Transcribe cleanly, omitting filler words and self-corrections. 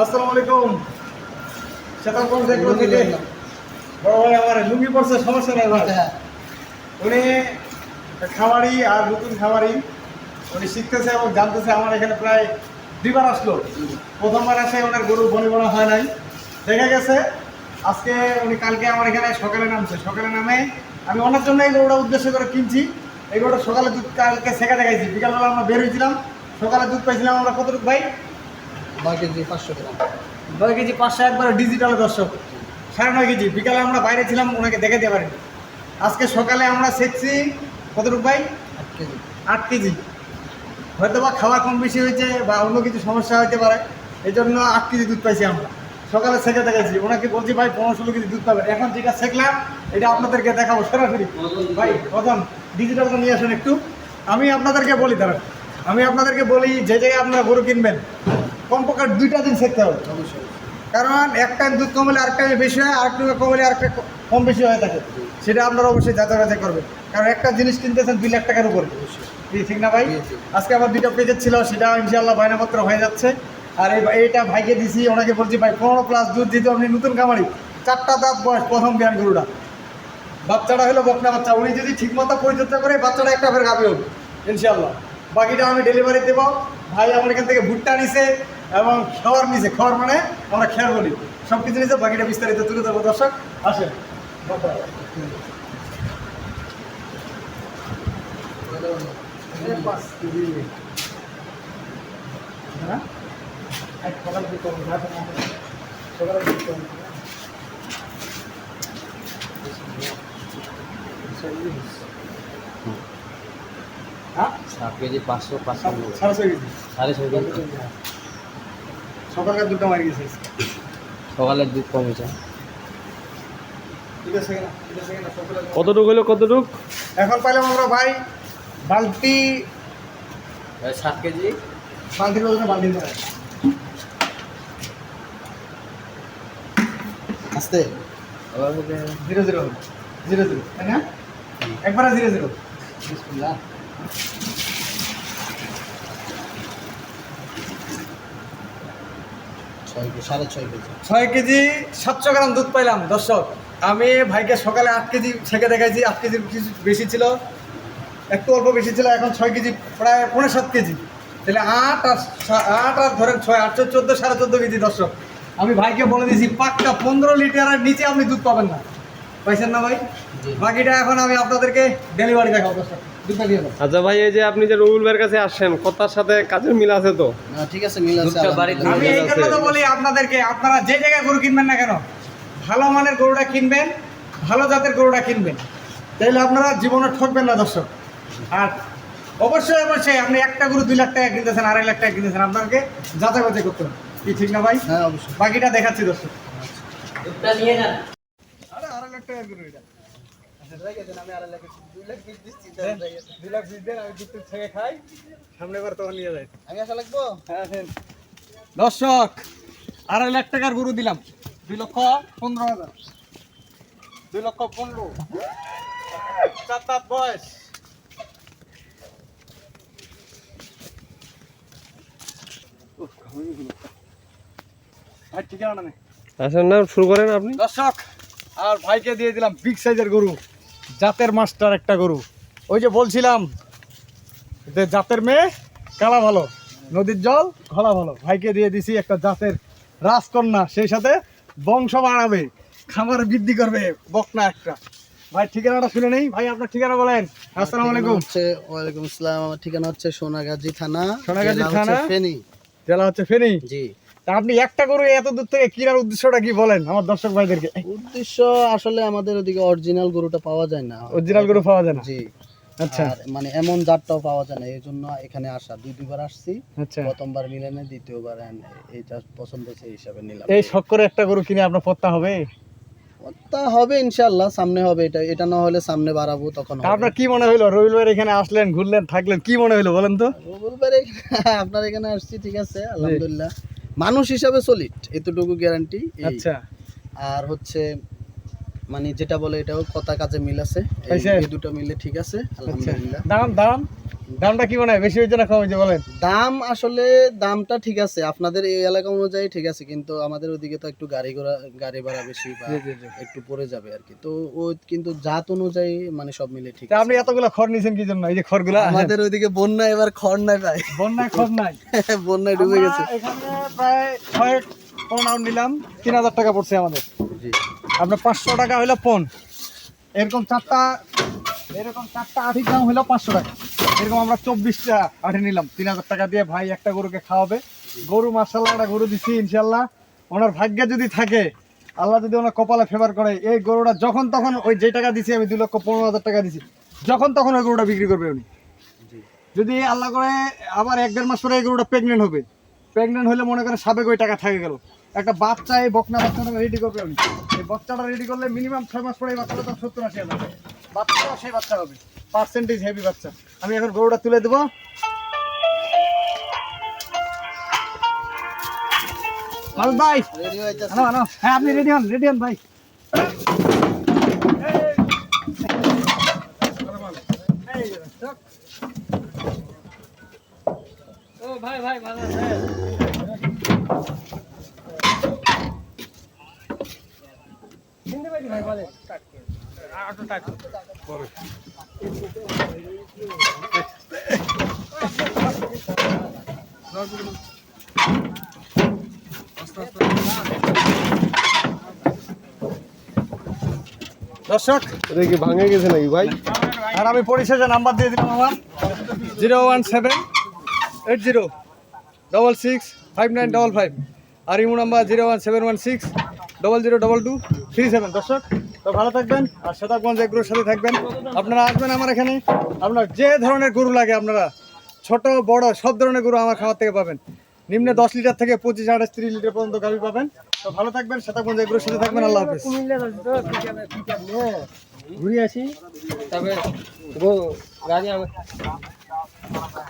আসসালামু আলাইকুম। শতাবগঞ্জ এগ্রো থেকে বড় ভাই আমার লুঙ্গি পড়ছে, সমস্যা নেই ভাই। উনি খামারি আর নতুন খামারি, উনি শিখতেছে এবং জানতেছে। আমার এখানে প্রায় দুইবার আসলো। প্রথমবার আসে ওনার গরু বনি বনা হয় নাই, দেখা গেছে। আজকে উনি কালকে আমার এখানে সকালে নামছে। সকালে নামে আমি ওনার জন্য এই গরুটা উদ্দেশ্য করে কিনছি। এই গরুটা সকালে দুধ কালকে শেখা দেখাইছি, বিকালবেলা আমরা বের হয়েছিলাম। সকালে দুধ পাইছিলাম আমরা কতটুকু ভাই? 9 কেজি 500 গ্রাম। 9 কেজি 500 একবারে ডিজিটাল দর্শক। 9.5 কেজি। বিকালে আমরা বাইরে ছিলাম, ওনাকে দেখাতে পারিনি। আজকে সকালে আমরা শিখছি কতটুকু ভাই? 8 কেজি। 8 কেজি। হয়তো বা খাওয়া কম বেশি হয়েছে বা অন্য কিছু সমস্যা হতে পারে, এই জন্য 8 কেজি দুধ পাইছি আমরা। সকালে শেখে দেখাইছি, ওনাকে বলছি ভাই 15-16 কেজি দুধ পাবেন। এখন যেটা শেখলাম এটা আপনাদেরকে দেখাবো সরাসরি। ভাই প্রথম ডিজিটালটা নিয়ে আসেন একটু। আমি আপনাদেরকে বলি, দাঁড়ান, আমি আপনাদেরকে বলি, যে জায়গায় আপনারা গরু কিনবেন কমপক্ষে 2টা দিন শিখতে হবে। অবশ্যই। কারণ এক টাইম দুধ কমলে আরেক টাইমে বেশি হয়, আরেক টাইমে কমলে আরেকটা কম বেশি হয়ে থাকে। সেটা আপনারা অবশ্যই যাচাই করবেন। কারণ একটা জিনিস কিনতেছেন 2 লাখ টাকার উপরে, ঠিক না ভাই? আজকে আমার 2টা প্যাকেজ ছিল, সেটা ইনশাআল্লাহ বায়নাপত্র হয়ে যাচ্ছে। আর এইটা ভাইকে দিছি, ওনাকে বলছি ভাই 15+ দুধ দিতে। আপনি নতুন খামারি, 4টা দাঁত বয়স, প্রথম বিয়ান গরুটা। বাচ্চাটা হলো বকনা বাচ্চা। উনি যদি ঠিকমতো পরিচর্যা করে বাচ্চাটা একটা ফের গাভী হবে ইনশাআল্লাহ। বাকিটা আমি ডেলিভারি দেবো। ভাই আমার এখান থেকে ভুট্টা নিছে এবং খাওয়ার নিছে। খাওয়ার মানে আমরা খেয়াল বলি, সব কিছু নিছে। বাকিটা বিস্তারিত তুলে দেবো। দর্শক আসেন। হ্যাঁ, সকালে কি করবো? সকালে কি করবো? 7 কেজি 500 6.5 কেজি। 6.5 কেজি। সকালকার দুটো মারি গেছে। সকালের দুধ কমেছে। কতটুক হলো কতটুক? এখন পাইলাম আমরা ভাই বালতি 7 কেজি। বালতির ওজনে বালতি ধরে আস্তে। 0-0 0-0, তাই না? একবারে 0-0। বিসমিল্লাহ। 6.5 কেজি। 6 কেজি 700 গ্রাম দুধ পাইলাম। দর্শক, আমি ভাইকে সকালে 8 কেজি ছেঁকে দেখাইছি। 8 কেজির কিছু বেশি ছিল, একটু অল্প বেশি ছিল। এখন 6 কেজি, প্রায় 7.5 কেজি। তাহলে 8 আর ধরেন 6, 8 14, 14.5 কেজি। দর্শক, আমি ভাইকে বলে দিয়েছি পাক্কা 15 লিটারের নিচে আপনি দুধ পাবেন না। পাইছেন না ভাই? বাকিটা এখন আমি আপনাদেরকে ডেলিভারি দেখাবো। দর্শক দুধটা দিয়ে দাও। আচ্ছা ভাই, এই যে আপনি যে রবিউল ভাইয়ের কাছে আসছেন, কথার সাথে কাজের মিল আছে তো? না, ঠিক আছে, মিল আছে। দুধটা বাড়িতে আমি এই জন্য তো বলি আপনাদেরকে, আপনারা যে জায়গায় গরু কিনবেন না কেন, ভালো মানের গরুটা কিনবেন, ভালো জাতের গরুটা কিনবেন। তাহলে আপনারা জীবনে ঠকবেন না দর্শক। আর অবশ্যই অবশ্যই আপনি একটা গরু 2 লাখ টাকা কিনতেছেন, 2.5 লাখ টাকা কিনতেছেন, আপনাকে যাচাই বাছাই করতে হবে। কি ঠিক না ভাই? হ্যাঁ, অবশ্যই। বাকিটা দেখাচ্ছি দর্শক। দুধটা নিয়ে যান। আরে 2.5 লাখ টাকার গরু এটা। আমি 2.5 লাখ 2 লাখ 20 দিচ্ছি। 2 লাখ 20 দেন, আমি দুধ থেকে খাই, সামনে বার তখন নিয়ে যাই। আমি আসা লাগবো। হ্যাঁ দর্শক, 2.5 লাখ টাকার গরু দিলাম। 2,15,000, 2,15,000, 4 দাঁত বয়স। ভাই ঠিকানা নেই। আসেন না, শুরু করেন আপনি। দর্শক, আর ভাইকে দিয়ে দিলাম বিগ সাইজের গরু, জাতের মাস্টার একটা গরু। ওই যে বলছিলাম যে জাতের মেয়ে কালা ভালো, নদীর জল ঘোলা ভালো। ভাইকে দিয়ে দিছি একটা জাতের রাজকন্যা, সেই সাথে বংশ বাড়াবে, খামার বৃদ্ধি করবে, বকনা একটা। ভাই ঠিকানাটা শুনে নেই। ভাই আপনার ঠিকানা বলেন। আসসালামু আলাইকুম। ওয়ালাইকুম আসসালাম। আমার ঠিকানা হচ্ছে সোনাগাজী থানা। সোনাগাজী জেলা থানা? হচ্ছে ফেনী। জেলা হচ্ছে ফেনী। জি। তা আপনি একটা গরু এত দূর থেকে কেনার উদ্দেশ্যটা কি বলেন আমার দর্শক ভাইদেরকে? উদ্দেশ্য আসলে আমাদের ওদিকে অরিজিনাল গরুটা পাওয়া যায় না। অরিজিনাল গরু পাওয়া যায় না? জি। আচ্ছা আর মানে এমন জাতটাও পাওয়া যায় না, এই জন্য এখানে আসা। 2-2বার আসছি। আচ্ছা। প্রথমবার মিলে না, দ্বিতীয়বার এইটা পছন্দ হয়েছে, এই হিসাবে নিলাম। এই শখ করে একটা গরু কিনে আপনার পত্তা হবে? তা হবে ইনশাআল্লাহ, সামনে হবে। এটা না হলে সামনে বাড়াবো, তখন তা হবে। আপনার কি মনে হইলো রবিউল ভাইয়ের এখানে আসলেন, ঘুরলেন, থাকলেন, কি মনে হইলো বলেন তো? রবিবার আপনার এখানে আসছি, ঠিক আছে, আলহামদুলিল্লাহ। মানুষ হিসাবে সলিড, এতটুকু গ্যারান্টি। আচ্ছা। আর হচ্ছে মানে যেটা বলে এটাও কথা কাজে মিল আছে, হয়েছে? এই দুটো মিলে ঠিক আছে আলহামদুলিল্লাহ। দামটা কি মনে হয় বেশি হয়েছে না কম হয়েছে বলেন? দাম আসলে দামটা ঠিক আছে আপনাদের এই এলাকা অনুযায়ী ঠিক আছে, কিন্তু আমাদের ওদিকে তো একটু গাড়ি ভাড়া বেশি বা একটু পড়ে যাবে আর কি, তো ও কিন্তু জাত অনুযায়ী মানে সব মিলে ঠিক তা আছে। আপনি এতগুলো খড় নিয়েছেন কি জন্য? এই যে খড়গুলা আমাদের ওইদিকে বন্যা, এবার খড় নাই ভাই, বন্যায় খড় নাই, বন্যায় ডুবে আমরা গেছে। এখানে প্রায় 6 রাউন্ড নিলাম, 3000 টাকা পড়ছে আমাদের। জি আপনার 500 টাকা হইলো পন, এরকম চারটা আঠির দাম হইলো 500 টাকা। এরকম আমরা 24টা আঠি নিলাম 3000 টাকা দিয়ে। ভাই একটা গরুকে খাওয়াবে, গরু মার্শাল্লাহ একটা গরু দিচ্ছি ইনশাল্লাহ। ওনার ভাগ্যে যদি থাকে, আল্লাহ যদি ওনার কপালে ফেভার করে, এই গরুটা যখন তখন ওই যে টাকা দিছি আমি 2,15,000 টাকা দিছি, যখন তখন ওই গরুটা বিক্রি করবে উনি। যদি আল্লাহ করে আবার 1-1.5 মাস পরে এই গরুটা প্রেগনেন্ট হবে, প্রেগনেন্ট হলে মনে করেন সাবেক ওই টাকা থাকে গেল। একটা বাচ্চা, এই বকনা বাচ্চাটা রেডি করবে উনি। এই বাচ্চাটা রেডি করলে মিনিমাম 6 মাস পরে এই বাচ্চাটা তো 70-80 হাজার টাকা। বাচ্চাটাও সেই বাচ্চা হবে, পার্সেন্টেজ হেভি বাচ্চা। আমি এখন গরুটা তুলে দেবো। ভাই রেডি হইতাছে। হ্যাঁ আপনি রেডি হন ভাই। দর্শক, এটা কি ভাঙে গেছে নাকি ভাই? আর আমি পরিশেষে নাম্বার দিয়ে দিলাম আমার 01780665955, আর ইমো নাম্বার 01716002237। দর্শক, তো ভালো থাকবেন আর শতাবগঞ্জ এগ্রোর সাথে থাকবেন। আপনারা আসবেন আমার এখানে, আপনার যে ধরনের গরু লাগে, আপনারা ছোট বড় সব ধরনের গরু আমার খাওয়ার থেকে পাবেন। নিম্নে 10 লিটার থেকে 25-30 লিটার পর্যন্ত গাভী পাবেন। তো ভালো থাকবেন, শতাবগঞ্জ এগ্রোর সাথে থাকবেন। আল্লাহ হাফেজ। ঘুরে আসি, তারপরে গাড়ি আমার মাথায়